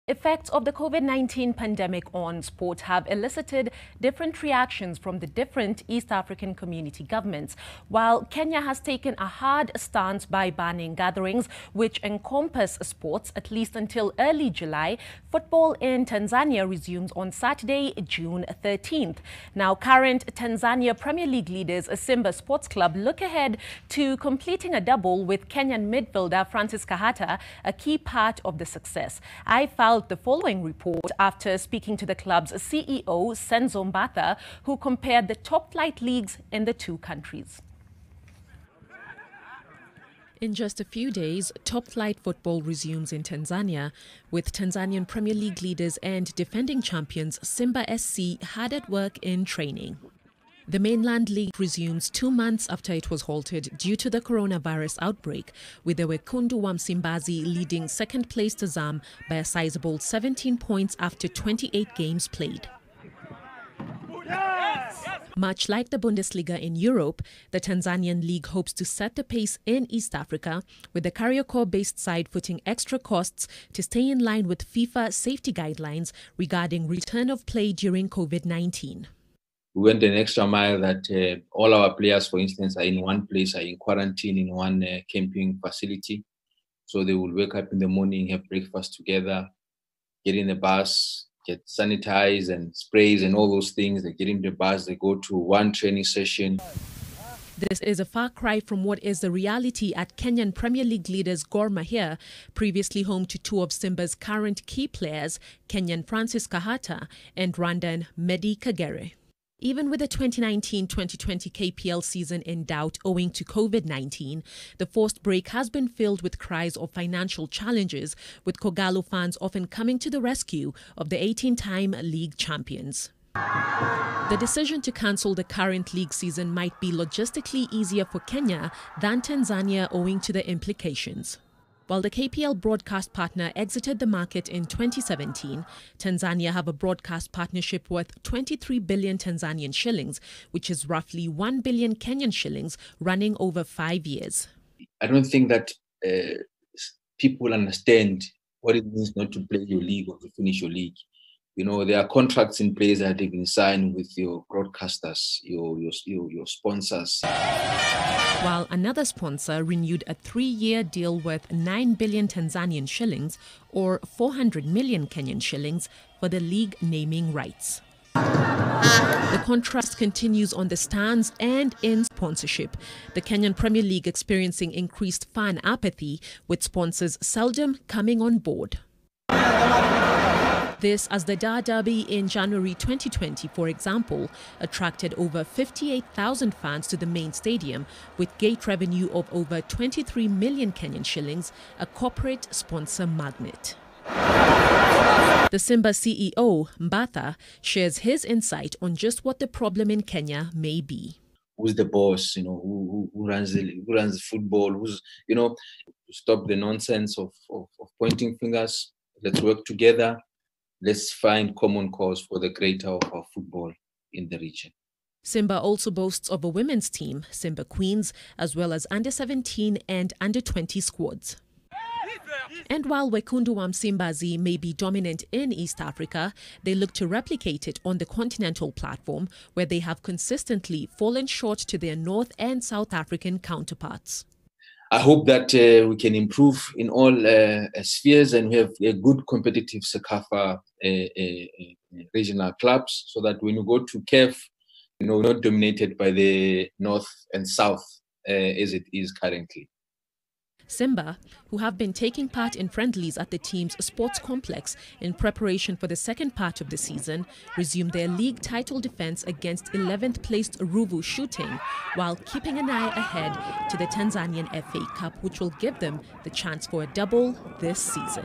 Effects of the COVID-19 pandemic on sport have elicited different reactions from the different East African community governments. While Kenya has taken a hard stance by banning gatherings which encompass sports at least until early July, football in Tanzania resumes on Saturday, June 13th. Now, current Tanzania Premier League leaders Simba Sports Club look ahead to completing a double with Kenyan midfielder Francis Kahata, a key part of the success. I found the following report after speaking to the club's CEO, Senzo Mbatha, who compared the top-flight leagues in the two countries. In just a few days, top-flight football resumes in Tanzania, with Tanzanian Premier League leaders and defending champions Simba SC hard at work in training. The mainland league resumes 2 months after it was halted due to the coronavirus outbreak, with the Wekundu wa Msimbazi leading second place to Zam by a sizable 17 points after 28 games played. Much like the Bundesliga in Europe, the Tanzanian league hopes to set the pace in East Africa, with the Kariakor-based side putting extra costs to stay in line with FIFA safety guidelines regarding return of play during COVID-19. We went an extra mile that all our players, for instance, are in one place, are in quarantine in one camping facility. So they will wake up in the morning, have breakfast together, get in the bus, get sanitized and sprays and all those things. They get in the bus, they go to one training session. This is a far cry from what is the reality at Kenyan Premier League leaders Gor Mahia, previously home to two of Simba's current key players, Kenyan Francis Kahata and Rwandan Medi Kagere. Even with the 2019-2020 KPL season in doubt owing to COVID-19, the forced break has been filled with cries of financial challenges, with Kogalo fans often coming to the rescue of the 18-time league champions. The decision to cancel the current league season might be logistically easier for Kenya than Tanzania owing to the implications. While the KPL broadcast partner exited the market in 2017, Tanzania have a broadcast partnership worth 23 billion Tanzanian shillings, which is roughly 1 billion Kenyan shillings, running over 5 years. I don't think that people understand what it means not to play your league or to finish your league. You know, there are contracts in place that have been signed with your broadcasters, your sponsors. While another sponsor renewed a 3-year deal worth 9 billion Tanzanian shillings or 400 million Kenyan shillings for the league naming rights. The contrast continues on the stands and in sponsorship. The Kenyan Premier League experiencing increased fan apathy, with sponsors seldom coming on board. This as the Dar Derby in January 2020, for example, attracted over 58,000 fans to the main stadium, with gate revenue of over 23 million Kenyan shillings, a corporate sponsor magnet. The Simba CEO, Mbatha, shares his insight on just what the problem in Kenya may be. Who's the boss? You know, who runs the football? Who's, you know, stop the nonsense of pointing fingers. Let's work together. Let's find common cause for the greater of our football in the region. Simba also boasts of a women's team, Simba Queens, as well as under-17 and under-20 squads. And while Wekundu wa Msimbazi may be dominant in East Africa, they look to replicate it on the continental platform, where they have consistently fallen short to their North and South African counterparts. I hope that we can improve in all spheres, and we have a good competitive CECAFA regional clubs, so that when you go to CAF, you know, not dominated by the North and South as it is currently. Simba, who have been taking part in friendlies at the team's sports complex in preparation for the second part of the season, resumed their league title defense against 11th-placed Ruvu Shooting, while keeping an eye ahead to the Tanzanian FA Cup, which will give them the chance for a double this season.